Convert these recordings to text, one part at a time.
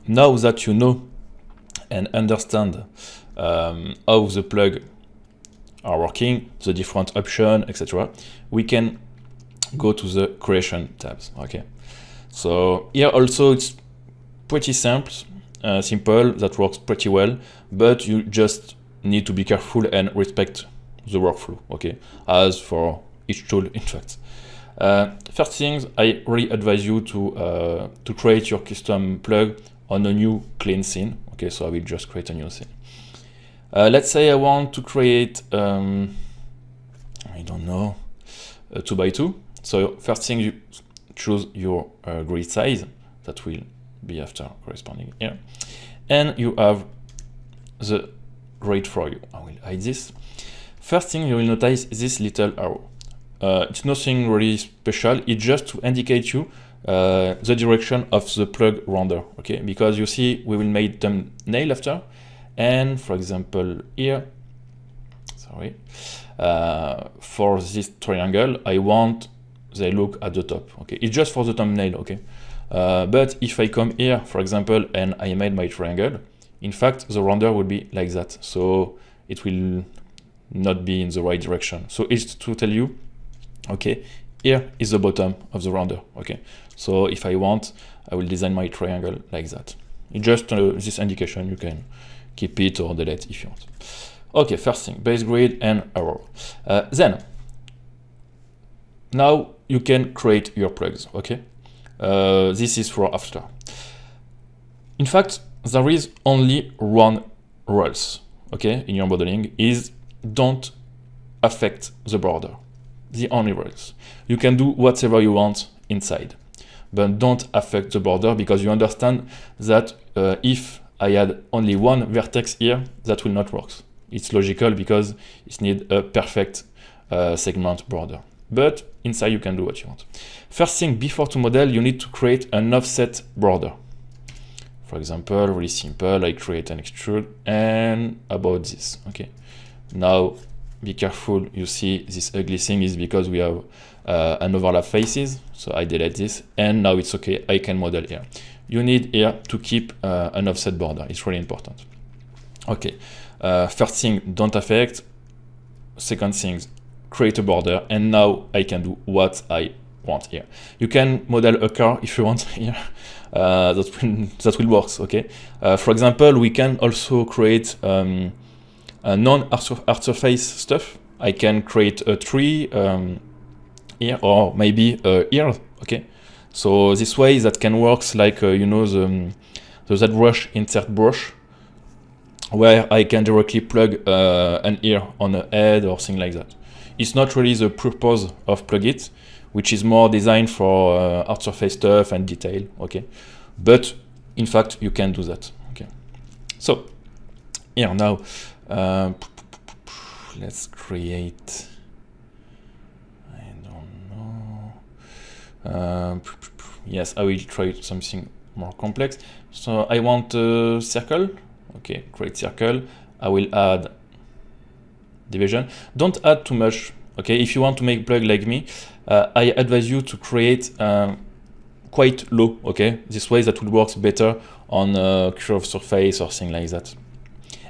Now that you know and understand how the plug are working, the different options, etc., we can go to the creation tabs. Okay, so here also it's pretty simple, that works pretty well, but you just need to be careful and respect the workflow, okay, as for each tool, in fact. First things, I really advise you to create your custom plug on a new clean scene. Okay, so I will just create a new scene. Let's say I want to create, I don't know, a 2x2. So first thing, you choose your grid size that will be after corresponding here, and you have the grid for you. I will hide this. First thing you will notice is this little arrow. It's nothing really special. It's just to indicate you the direction of the plug render. Okay, because you see we will make thumbnail after, and for example here, sorry, for this triangle, I want they look at the top. Okay, it's just for the thumbnail. Okay, but if I come here, for example, and I made my triangle, in fact, the render will be like that. So it will not be in the right direction. So it's to tell you, okay, here is the bottom of the render. Okay, so if I want, I will design my triangle like that. It's just this indication. You can keep it or delete if you want. Okay, first thing, base grid and arrow. Then, now you can create your plugs. Okay, this is for after. In fact, there is only one rules. Okay, in your modeling is don't affect the border. The only rules. You can do whatever you want inside, but don't affect the border, because you understand that if I had only one vertex here, that will not work. It's logical because it needs a perfect segment border. But inside you can do what you want. First thing, before to model, you need to create an offset border. For example, really simple, I create an extrude and about this. Okay. Now, be careful. You see this ugly thing is because we have an overlap faces. So I delete this, and now it's okay. I can model here. You need here to keep an offset border. It's really important. Okay. First thing, don't affect. Second thing, create a border, and now I can do what I want here. You can model a car if you want here. That will work. Okay. For example, we can also create a non-art surface stuff. I can create a tree here, or maybe here. Okay, so this way that can work like you know the ZBrush insert brush, where I can directly plug an ear on a head or thing like that. It's not really the purpose of Plugit, which is more designed for art surface stuff and detail. Okay, but in fact you can do that. Okay, so here now. Let's create, I don't know, yes, I will try something more complex. So I want a circle. Okay, create circle. I will add division. Don't add too much. Okay, if you want to make plug like me, I advise you to create quite low. Okay, this way that will work better on a curved surface or thing like that.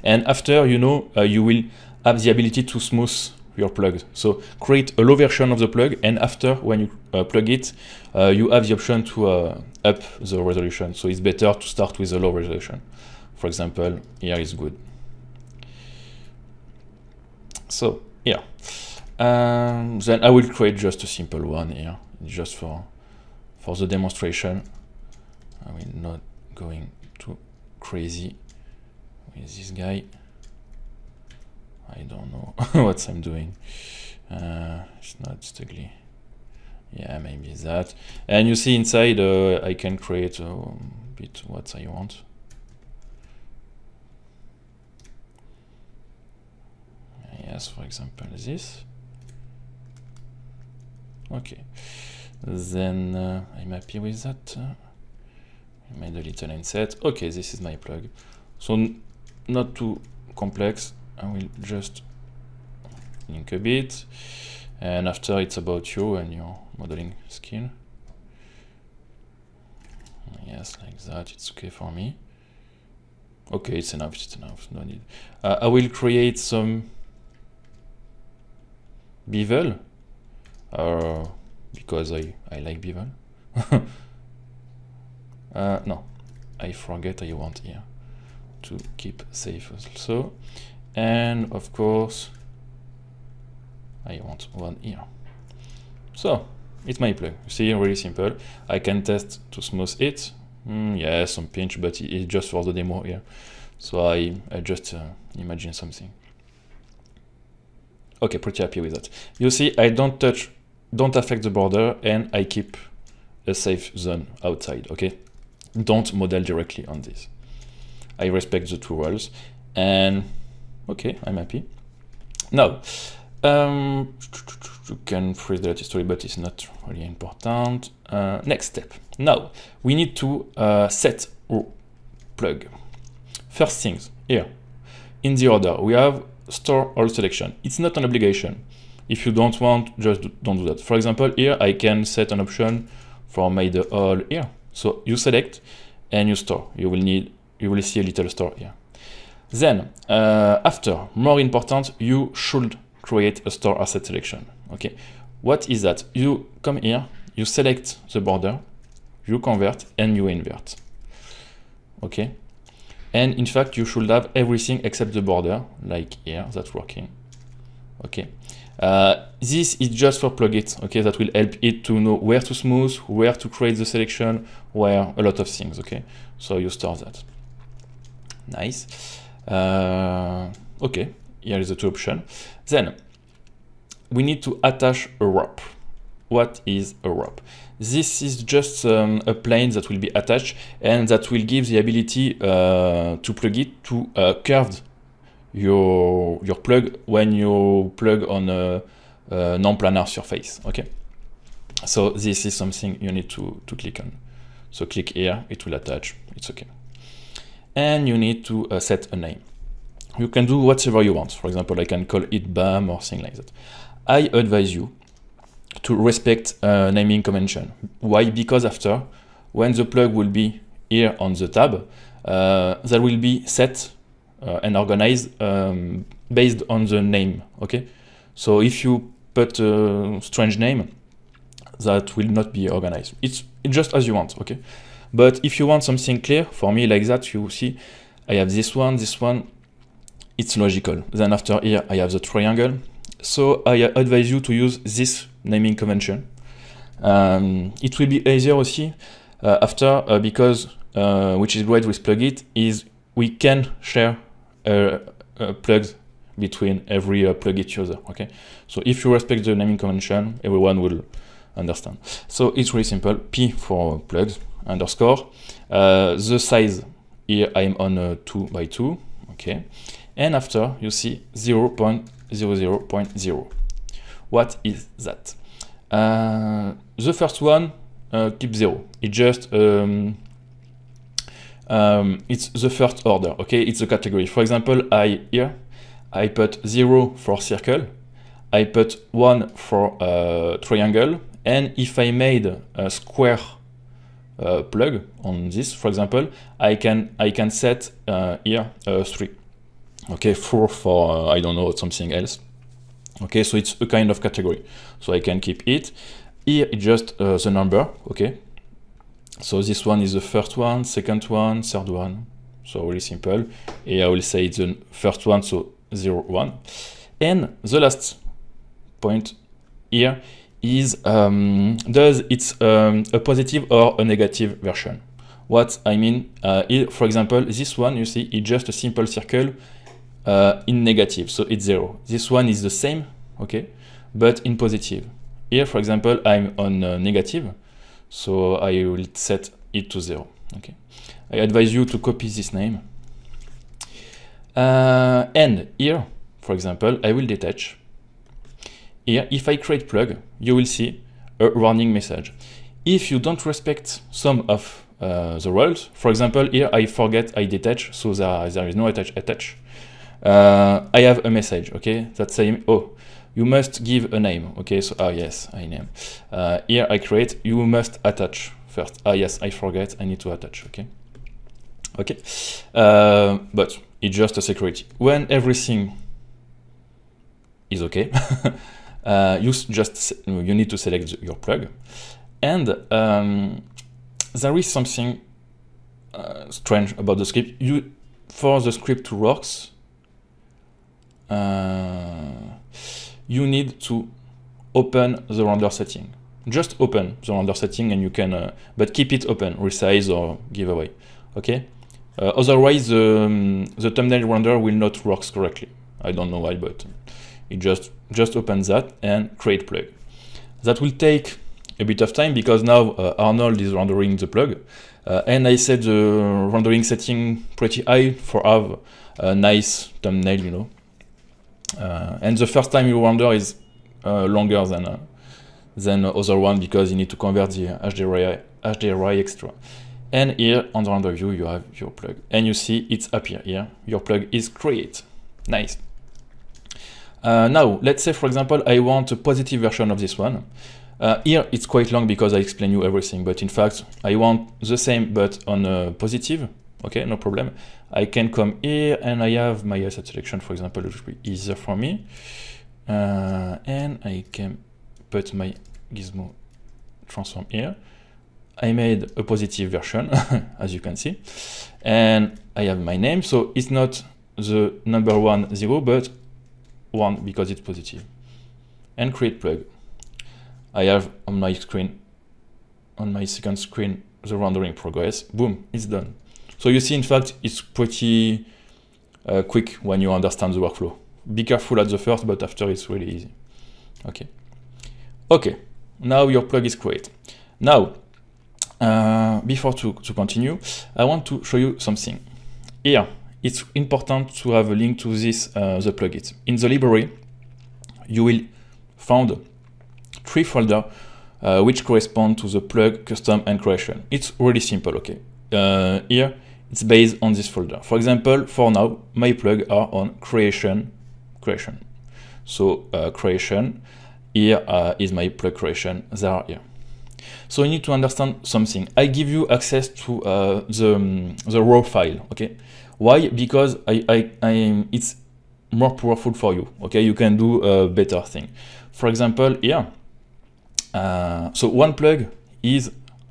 And after, you know, you will have the ability to smooth your plug. So create a low version of the plug, and after, when you plug it, you have the option to up the resolution. So it's better to start with a low resolution. For example, here is good. So yeah, then I will create just a simple one here, just for the demonstration. I will not going too crazy with this guy. I don't know what I'm doing. It's not ugly. Yeah, maybe that. And you see inside, I can create a bit what I want. Yes, for example, this. Okay. Then I'm happy with that. I made a little inset. Okay, this is my plug. So not too complex. I will just link a bit, and after it's about you and your modeling skill. Yes, Yes, like that, it's okay for me. Okay, it's enough, no need. I will create some bevel, because I like bevel. No, I forget I want here to keep safe also. And of course, I want one here. So, it's my plug. You see, really simple. I can test to smooth it. Yeah, some pinch, but it's just for the demo here. So I just imagine something. Okay, pretty happy with that. You see, I don't affect the border, and I keep a safe zone outside, okay? Don't model directly on this. I respect the two roles, and okay, I'm happy. Now, you can freeze the latest story, but it's not really important. Next step. Now, we need to set our plug. First things, here, in the order, we have store all selection. It's not an obligation. If you don't want, just don't do that. For example, here, I can set an option for made all here. So you select and you store. You will see a little store here. Then, after, more important, you should create a store asset selection. Okay, what is that? You come here, you select the border, you convert, and you invert. Okay, and in fact, you should have everything except the border, like here, that's working. Okay, this is just for plugins. Okay, that will help it to know where to smooth, where to create the selection, where a lot of things. Okay, so you store that. Nice. Okay, here is the two option. Then we need to attach a wrap. What is a wrap? This is just a plane that will be attached and that will give the ability to plug it to curve your plug when you plug on a non-planar surface. Okay, so this is something you need to click on. So click here, it will attach, it's okay. And you need to set a name. You can do whatever you want. For example, I can call it BAM or something like that. I advise you to respect naming convention. Why? Because after, when the plug will be here on the tab, that will be set and organized based on the name. Okay, so if you put a strange name, that will not be organized. It's just as you want. Okay, but if you want something clear, for me like that, you see, I have this one, it's logical. Then after here, I have the triangle. So I advise you to use this naming convention. It will be easier also after because which is great with Plugit is we can share plugs between every Plugit user. Okay, so if you respect the naming convention, everyone will understand. So it's really simple. P for plugs underscore. The size here I'm on 2 by 2. Okay, and after you see 0.00.0. What is that? The first one keep 0. It's just it's the first order. Okay, it's a category. For example, here I put 0 for circle, I put 1 for triangle, and if I made a square plug on this, for example, I can set here 3. Okay, 4 for I don't know, something else. Okay, so it's a kind of category, so I can keep it. Here it's just the number. Okay, so this one is the first one, second one, third one, so really simple. Here I will say it's the first one, so 0, 1. And the last point here is does it's a positive or a negative version. What I mean, here, for example, this one, you see, it's just a simple circle in negative, so it's 0. This one is the same, okay, but in positive. Here, for example, I'm on negative, so I will set it to 0. Okay, I advise you to copy this name. And here, for example, I will detach. Here, if I create plug, you will see a warning message. If you don't respect some of the roles, for example, here I forget I detach, so there is no attach. I have a message, okay, that's saying, oh, you must give a name. Okay, so yes, I name. Here I create, you must attach first. Ah yes, I forget, I need to attach, okay? Okay, but it's just a security. When everything is okay, you need to select your plug, and there is something strange about the script. For the script to work, you need to open the render setting. Just open the render setting, and you can, but keep it open, resize or give away. Okay. Otherwise, the thumbnail render will not work correctly. I don't know why, but it just opens that and create plug. That will take a bit of time because now Arnold is rendering the plug, and I set the rendering setting pretty high for have a nice thumbnail, you know. And the first time you render is longer than other one because you need to convert the HDRI extra. And here on the render view, you have your plug, and you see it's appear here. Your plug is created. Nice. Now, let's say, for example, I want a positive version of this one. Here it's quite long because I explain you everything, but in fact, I want the same but on a positive. Okay, no problem. I can come here and I have my asset selection, for example, which will be easier for me. And I can put my gizmo transform here. I made a positive version, as you can see, and I have my name, so it's not the number 1, 0, but 1 because it's positive. And create plug. I have on my screen, on my second screen, the rendering progress. Boom, it's done. So you see, in fact, it's pretty quick when you understand the workflow. Be careful at the first, but after it's really easy. Okay. Okay, now your plug is created. Now, before to continue, I want to show you something. Here, it's important to have a link to this, the plugin. In the library, you will find 3 folders which correspond to the plug, custom, and creation. It's really simple, okay? Here, it's based on this folder. For example, for now, my plug are on creation. So creation, here is my plug creation, they are here. So you need to understand something. I give you access to the raw file, okay? Why? Because it's more powerful for you, okay? You can do a better thing. For example, here, so one plug is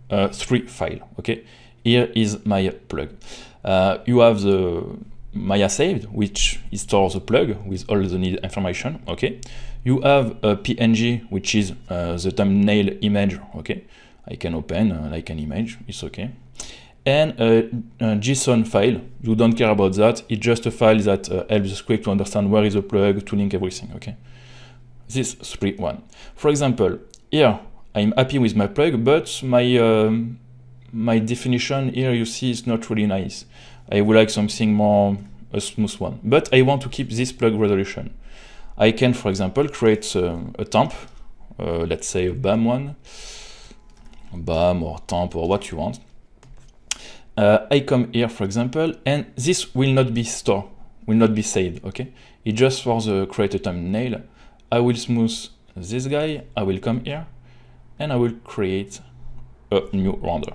3 file, okay? Here is my plug. You have the Maya saved, which stores the plug with all the needed information, okay? You have a PNG, which is the thumbnail image, okay? I can open like an image, it's okay. And a JSON file, you don't care about that, it's just a file that helps the script to understand where is the plug, to link everything, okay? This 3.1. For example, here I'm happy with my plug, but my definition here, you see, is not really nice. I would like something more a smooth one, but I want to keep this plug resolution. I can, for example, create a temp, let's say a BAM one, BAM or temp or what you want. I come here, for example, and this will not be stored, will not be saved, okay? It's just for the create a thumbnail. I will smooth this guy, I will come here, and I will create a new render.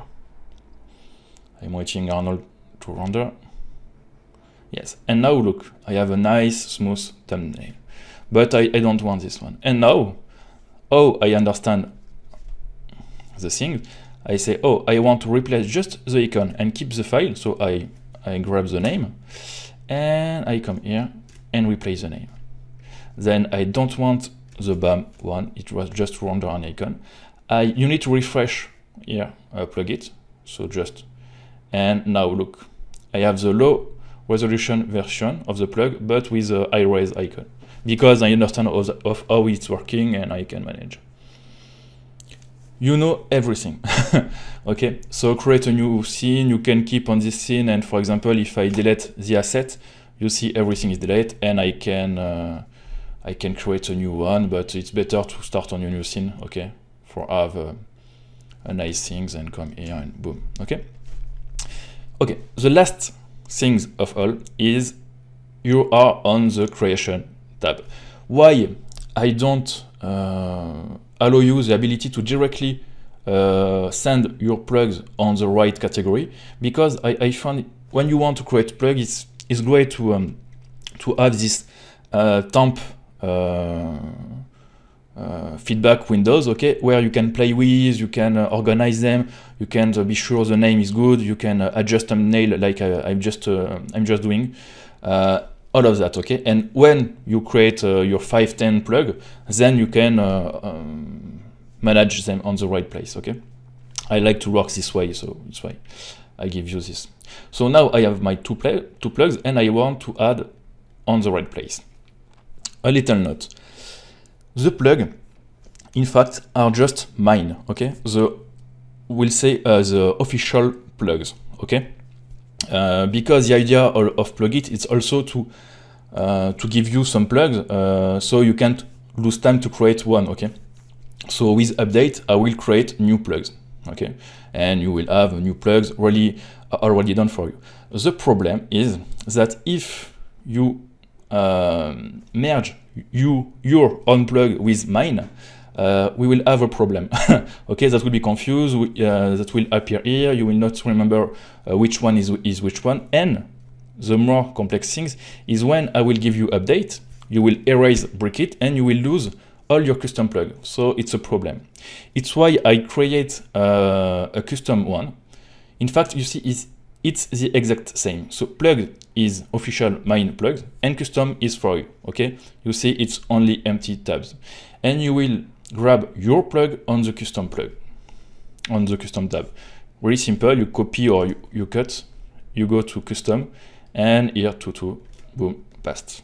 I'm waiting Arnold to render. Yes, and now look, I have a nice smooth thumbnail, but I don't want this one. And now, oh, I understand the thing. I say, oh, I want to replace just the icon and keep the file. So I grab the name and I come here and replace the name. Then I don't want the BAM one. It was just to render an icon. You need to refresh here, plug it. So just, and now look, I have the low resolution version of the plug, but with a high res icon, because I understand of how it's working and I can manage. You know everything. Okay, so create a new scene, you can keep on this scene, and for example, if I delete the asset, you see everything is deleted, and I can create a new one, but it's better to start on a new scene, okay, for have a nice things and come here and boom, okay. Okay, the last things of all is you are on the creation tab. Why I don't allow you the ability to directly send your plugs on the right category, because I found when you want to create plug, it's great to have this temp feedback windows, okay, where you can play with, you can organize them, you can be sure the name is good, you can adjust thumbnail like I'm just doing, all of that, okay. And when you create your 510 plug, then you can manage them on the right place, okay. I like to work this way, so that's why I give you this. So now I have my two plugs, and I want to add on the right place. A little note: the plug, in fact, are just mine, okay. We'll say the official plugs, okay. Because the idea of Plugit is also to give you some plugs, so you can't lose time to create one, okay. So with update, I will create new plugs, okay, and you will have new plugs really already done for you. The problem is that if you merge your own plug with mine, we will have a problem. Okay, that will be confused, that will appear here, you will not remember which one is which one, and the more complex things is when I will give you update, you will erase Brickit and you will lose all your custom plug, so it's a problem. It's why I create a custom one. In fact, you see, it's the exact same. So plug is official mine plugs, and custom is for you, okay? You see it's only empty tabs. And you will grab your plug on the custom plug, on the custom tab. Really simple, you copy or you cut, you go to custom, and here to boom, past.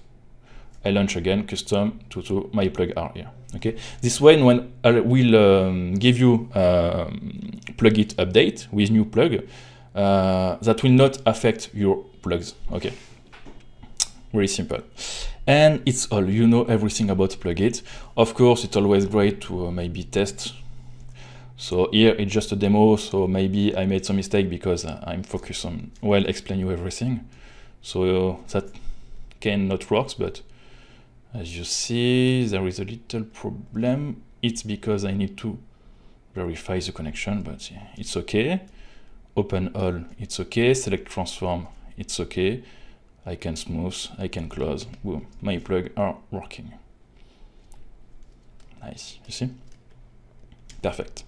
I launch again, custom, to my plug are here, okay? This way, when I will give you Plugit update with new plug, that will not affect your plugs, okay? Very simple. And it's all, you know everything about Plugit. Of course, it's always great to maybe test. So here it's just a demo, so maybe I made some mistake because I'm focused on, well, explain you everything. So that cannot work, but as you see, there is a little problem. It's because I need to verify the connection, but yeah, it's okay. Open all, it's okay. Select transform, it's okay. I can smooth, I can close. Boom, my plug are working. Nice, you see? Perfect.